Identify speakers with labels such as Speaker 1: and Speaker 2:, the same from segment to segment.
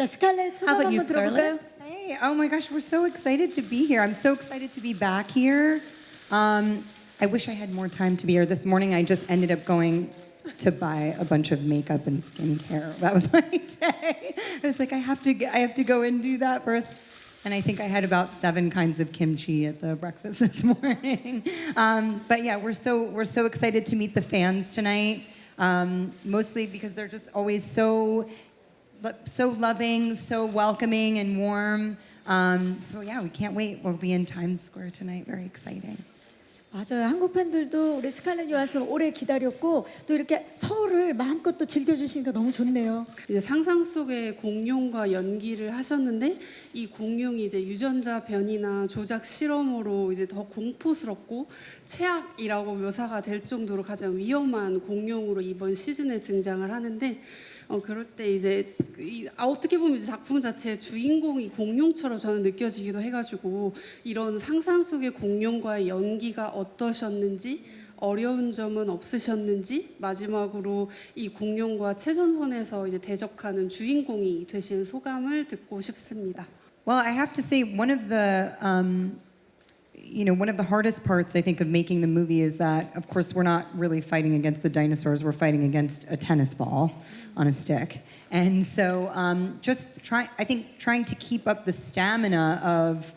Speaker 1: 자, 스칼렛 소감
Speaker 2: How about you,
Speaker 1: 한번 들어볼까요?
Speaker 3: Hey, oh my gosh, we're so excited to be here. I'm so excited to be back here. I wish I had more time to be here. This morning I just ended up going to buy a bunch of makeup and skincare. That was my day. I was like, I have to go and do that first. And I think I had about 7 kinds of kimchi at the breakfast this morning. But yeah, we're so excited to meet the fans tonight. Mostly because they're just always so loving, so welcoming and warm. So yeah, we can't wait. We'll be in Times Square tonight. Very exciting.
Speaker 1: 맞아요. 한국 팬들도 우리 스칼렛 요한슨 오래 기다렸고 또 이렇게 서울을 마음껏 또 즐겨주시니까 너무 좋네요.
Speaker 4: 이제 상상 속의 공룡과 연기를 하셨는데 이 공룡이 이제 유전자 변이나 조작 실험으로 이제 더 공포스럽고 최악이라고 묘사가 될 정도로 가장 위험한 공룡으로 이번 시즌에 등장을 하는데 그럴 때 이제 어떻게 보면 이제 작품 자체의 주인공이 공룡처럼 저는 느껴지기도 해가지고 이런 상상 속의 공룡과의 연기가 어떠셨는지 어려운 점은 없으셨는지 마지막으로 이 공룡과 최전선에서 이제 대적하는 주인공이 되신 소감을 듣고 싶습니다.
Speaker 3: Well, I have to say one of the hardest parts I think of making the movie is that, of course, we're not really fighting against the dinosaurs. We're fighting against a tennis ball on a stick, and so trying to keep up the stamina of,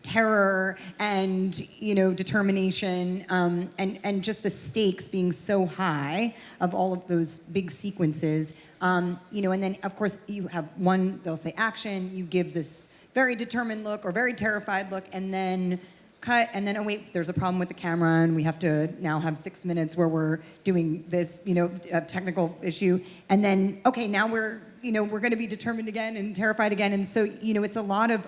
Speaker 3: terror and determination, and just the stakes being so high of all of those big sequences. And then of course you have they'll say action, you give this very determined look or very terrified look, and then cut, and then, oh wait, there's a problem with the camera, and we have to now have 6 minutes where we're doing this, a technical issue, and then, okay, now we're going to be determined again and terrified again, and so, it's a lot of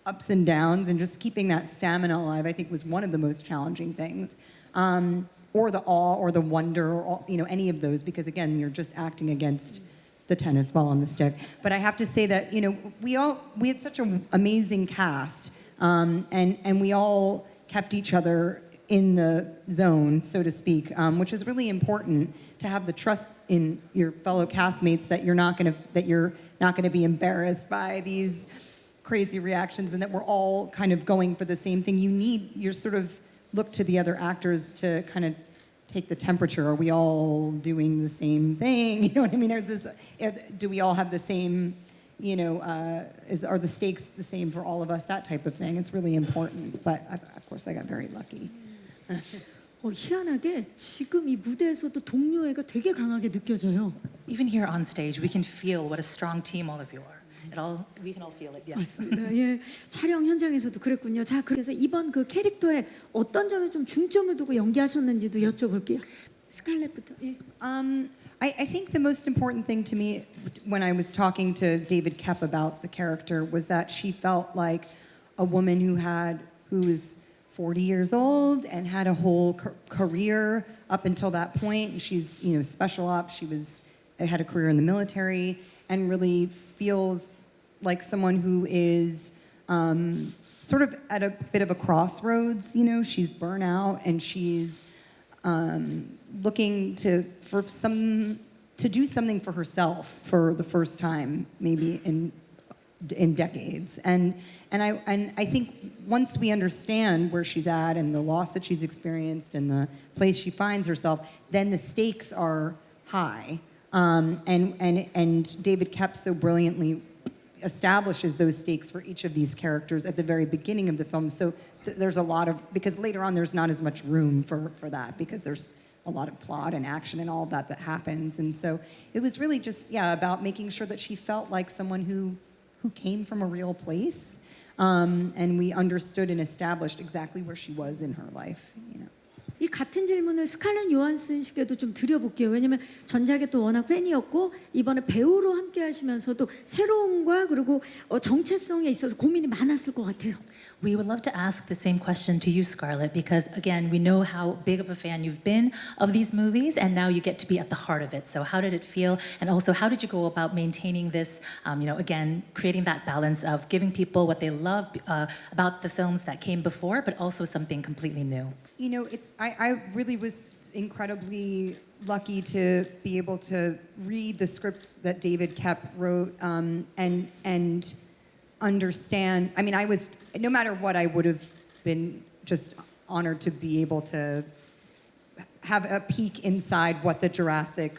Speaker 3: ups and downs, and just keeping that stamina alive, I think, was one of the most challenging things, or the awe, or the wonder, or any of those, because again, you're just acting against the tennis ball on the stick. But I have to say that we had such an amazing cast, and we all kept each other in the zone, so to speak, which is really important to have the trust in your fellow castmates that you're not going to be embarrassed by these crazy reactions, and that we're all kind of going for the same thing. You sort of look to the other actors to kind of take the temperature. Are we all doing the same thing? You know what I mean? Do we all have the same, are the stakes the same for all of us? That type of thing. It's really important. But of course, I got very lucky.
Speaker 1: 희한하게 지금 이 무대에서도 동료애가 되게 강하게 느껴져요.
Speaker 2: Even here on stage, we can feel what a strong team all of you are. We can all feel it. Yes.
Speaker 1: 맞습니다. 예, 촬영 현장에서도 그랬군요. 자, 그래서 이번 그 캐릭터에 어떤 점에 좀 중점을 두고 연기하셨는지도 여쭤볼게요. 스칼렛부터. 예.
Speaker 3: I think the most important thing to me when I was talking to David Koepp about the character was that she felt like a woman who was 40 years old and had a whole career up until that point. And she's, special ops. She had a career in the military and really feels like someone who is sort of at a bit of a crossroads. She's burnt out and she's looking to do something for herself for the first time, maybe in decades. And I think once we understand where she's at and the loss that she's experienced and the place she finds herself, then the stakes are high. And David Koepp so brilliantly establishes those stakes for each of these characters at the very beginning of the film. So there's a lot of, because later on there's not as much room for that, because there's a lot of plot and action and all of that happens. And so it was really just, about making sure that she felt like someone who came from a real place, and we understood and established exactly where she was in her life.
Speaker 1: 이 같은 질문을 스칼렛 요한슨 씨께도 좀 드려볼게요. 왜냐면 전작에 또 워낙 팬이었고 이번에 배우로 함께 하시면서도 새로움과 그리고 정체성에 있어서 고민이 많았을 것 같아요.
Speaker 2: We would love to ask the same question to you, Scarlett, because again, we know how big of a fan you've been of these movies, and now you get to be at the heart of it. So how did it feel? And also, how did you go about maintaining this, again, creating that balance of giving people what they love about the films that came before, but also something completely new?
Speaker 3: I really was incredibly lucky to be able to read the script that David Koepp wrote and understand. I mean, I was, no matter what, I would have been just honored to be able to have a peek inside what the Jurassic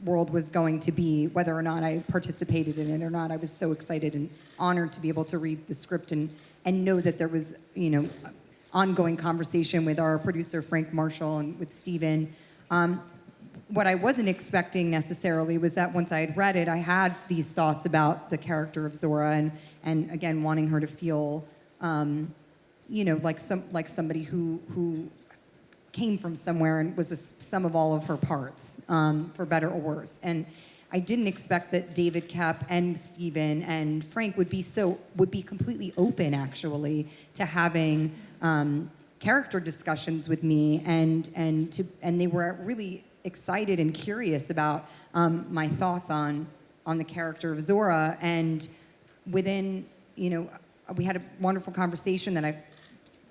Speaker 3: world was going to be, whether or not I participated in it or not. I was so excited and honored to be able to read the script and know that there was, you know, ongoing conversation with our producer Frank Marshall and with Steven. What I wasn't expecting necessarily was that once I had read it, I had these thoughts about the character of Zora and again wanting her to feel, you know, like somebody who came from somewhere and was a sum of all of her parts, for better or worse. And I didn't expect that David Koepp and Steven and Frank would be completely open actually to having character discussions with me and they were really excited and curious about my thoughts on the character of Zora. And within, you know, we had a wonderful conversation that I,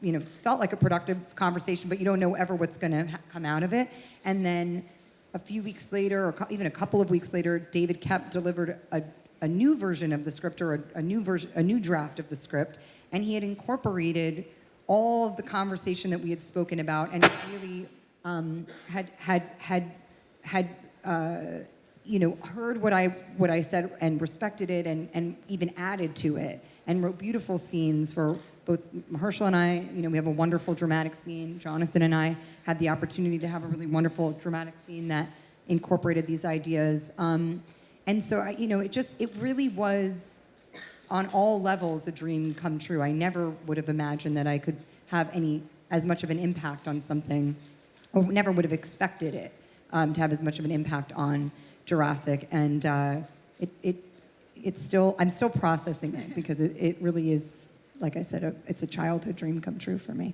Speaker 3: you know, felt like a productive conversation, but you don't know ever what's going to come out of it. And then a few weeks later, or even a couple of weeks later, David Koepp delivered a new version of the script, or a new draft of the script, and he had incorporated all of the conversation that we had spoken about, and really had you know, heard what I said and respected it, and even added to it, and wrote beautiful scenes for both Mahershala and I. You know, we have a wonderful dramatic scene. Jonathan and I had the opportunity to have a really wonderful dramatic scene that incorporated these ideas. And so, you know, it really was on all levels a dream come true. I never would have imagined that I could have as much of an impact on something, or never would have expected it to have as much of an impact on Jurassic. And I'm still processing it, because it really is, like I said, it's a childhood dream come true for me.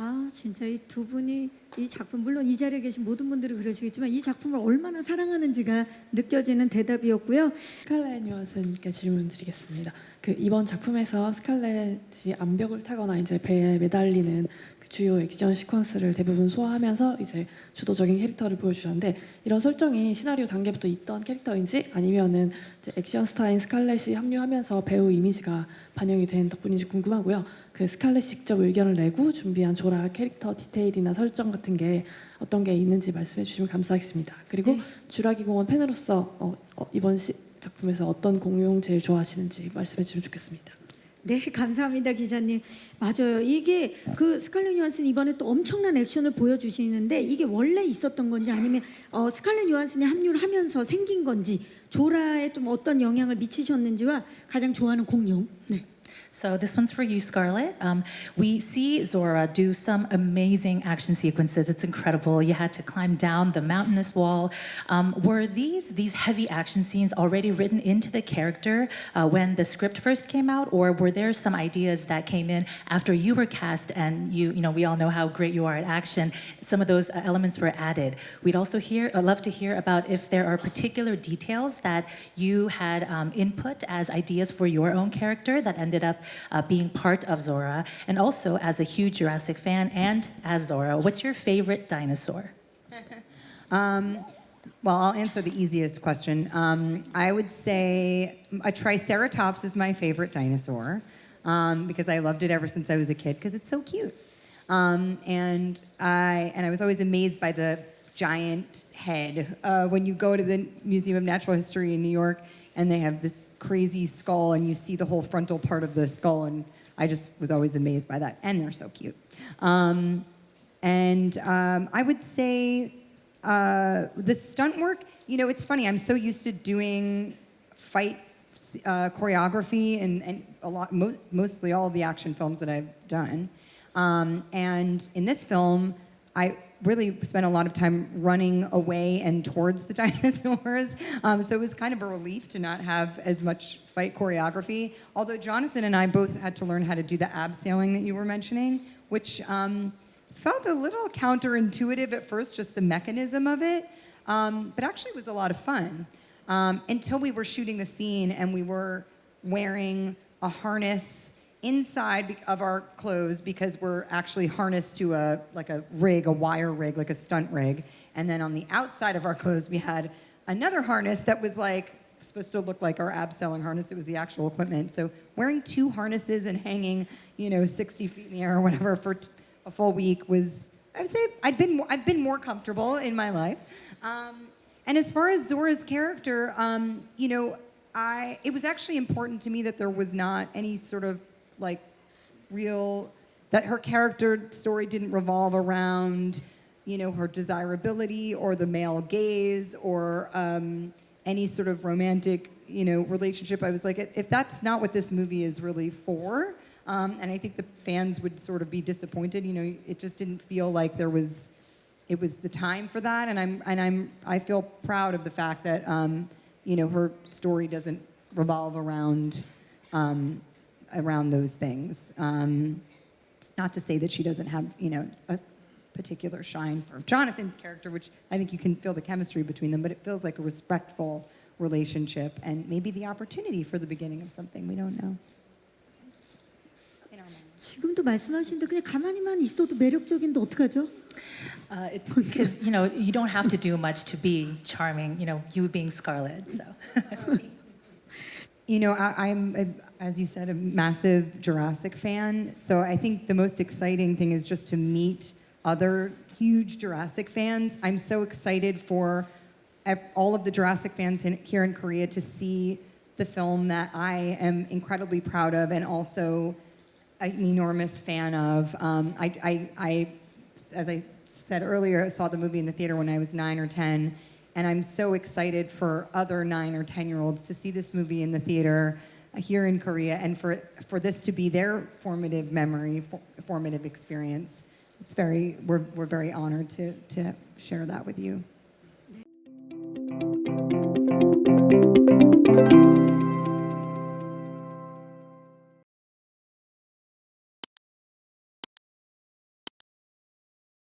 Speaker 1: 아, 진짜 이 두 분이 이 작품, 물론 이 자리에 계신 모든 분들이 그러시겠지만 이 작품을 얼마나 사랑하는지가 느껴지는 대답이었고요.
Speaker 5: 스칼렛 요한슨께 질문 드리겠습니다. 그 이번 작품에서 스칼렛이 암벽을 타거나 이제 배에 매달리는 그 주요 액션 시퀀스를 대부분 소화하면서 이제 주도적인 캐릭터를 보여주셨는데, 이런 설정이 시나리오 단계부터 있던 캐릭터인지 아니면은 이제 액션 스타인 스칼렛이 합류하면서 배우 이미지가 반영이 된 덕분인지 궁금하고요. 그 스칼렛이 직접 의견을 내고 준비한 조라 캐릭터 디테일이나 설정 같은 게 어떤 게 있는지 말씀해 주시면 감사하겠습니다. 그리고
Speaker 1: 네.
Speaker 5: 주라기 공원 팬으로서 이번 작품에서 어떤 공룡 제일 좋아하시는지 말씀해 주시면 좋겠습니다.
Speaker 1: 네, 감사합니다, 기자님. 맞아요. 이게 그 스칼렛 요한슨 이번에 또 엄청난 액션을 보여주시는데, 이게 원래 있었던 건지 아니면 스칼렛 요한슨이 합류를 하면서 생긴 건지, 조라에 좀 어떤 영향을 미치셨는지와 가장 좋아하는 공룡. 네.
Speaker 2: So this one's for you, Scarlett. We see Zora do some amazing action sequences. It's incredible. You had to climb down the mountainous wall. Were these heavy action scenes already written into the character when the script first came out, or were there some ideas that came in after you were cast and you know, we all know how great you are at action. Some of those elements were added. We'd also love to hear about if there are particular details that you had input as ideas for your own character that ended up being part of Zora, and also as a huge Jurassic fan and as Zora, what's your favorite dinosaur?
Speaker 3: Well, I'll answer the easiest question. I would say a Triceratops is my favorite dinosaur, because I loved it ever since I was a kid, because it's so cute. And I was always amazed by the giant head. When you go to the Museum of Natural History in New York, and they have this crazy skull, and you see the whole frontal part of the skull, and I just was always amazed by that. And they're so cute. I would say the stunt work, you know, it's funny, I'm so used to doing fight choreography and mostly all of the action films that I've done. And in this film, I really spent a lot of time running away and towards the dinosaurs. So it was kind of a relief to not have as much fight choreography. Although Jonathan and I both had to learn how to do the abseiling that you were mentioning, which felt a little counterintuitive at first, just the mechanism of it. But actually it was a lot of fun. Until we were shooting the scene and we were wearing a harness inside of our clothes because we're actually harnessed to a wire rig, like a stunt rig. And then on the outside of our clothes, we had another harness that was like supposed to look like our abseiling harness. It was the actual equipment. So wearing two harnesses and hanging, 60 feet in the air or whatever for a full week was, I would say, I've been more comfortable in my life. And as far as Zora's character, it was actually important to me that there was not any sort of like that her character story didn't revolve around, her desirability or the male gaze or any sort of romantic, relationship. I was like, if that's not what this movie is really for, and I think the fans would sort of be disappointed. It just didn't feel like it was the time for that. And I feel proud of the fact that her story doesn't revolve around those things. Not to say that she doesn't have a particular shine for Jonathan's character, which I think you can feel the chemistry between them, but it feels like a respectful relationship and maybe the opportunity for the beginning of something. We don't know.
Speaker 1: 지금도 말씀하시는데 그냥 가만히만 있어도 매력적인데 어떡하죠?
Speaker 2: It's because you don't have to do much to be charming. You being Scarlett. So.
Speaker 3: I'm, as you said, a massive Jurassic fan. So I think the most exciting thing is just to meet other huge Jurassic fans. I'm so excited for all of the Jurassic fans here in Korea to see the film that I am incredibly proud of and also an enormous fan of. I, as I said earlier, I saw the movie in the theater when I was 9 or 10, and I'm so excited for other 9 or 10-year-olds to see this movie in the theater here in Korea and for this to be their formative memory, formative experience. We're very honored to share that with you.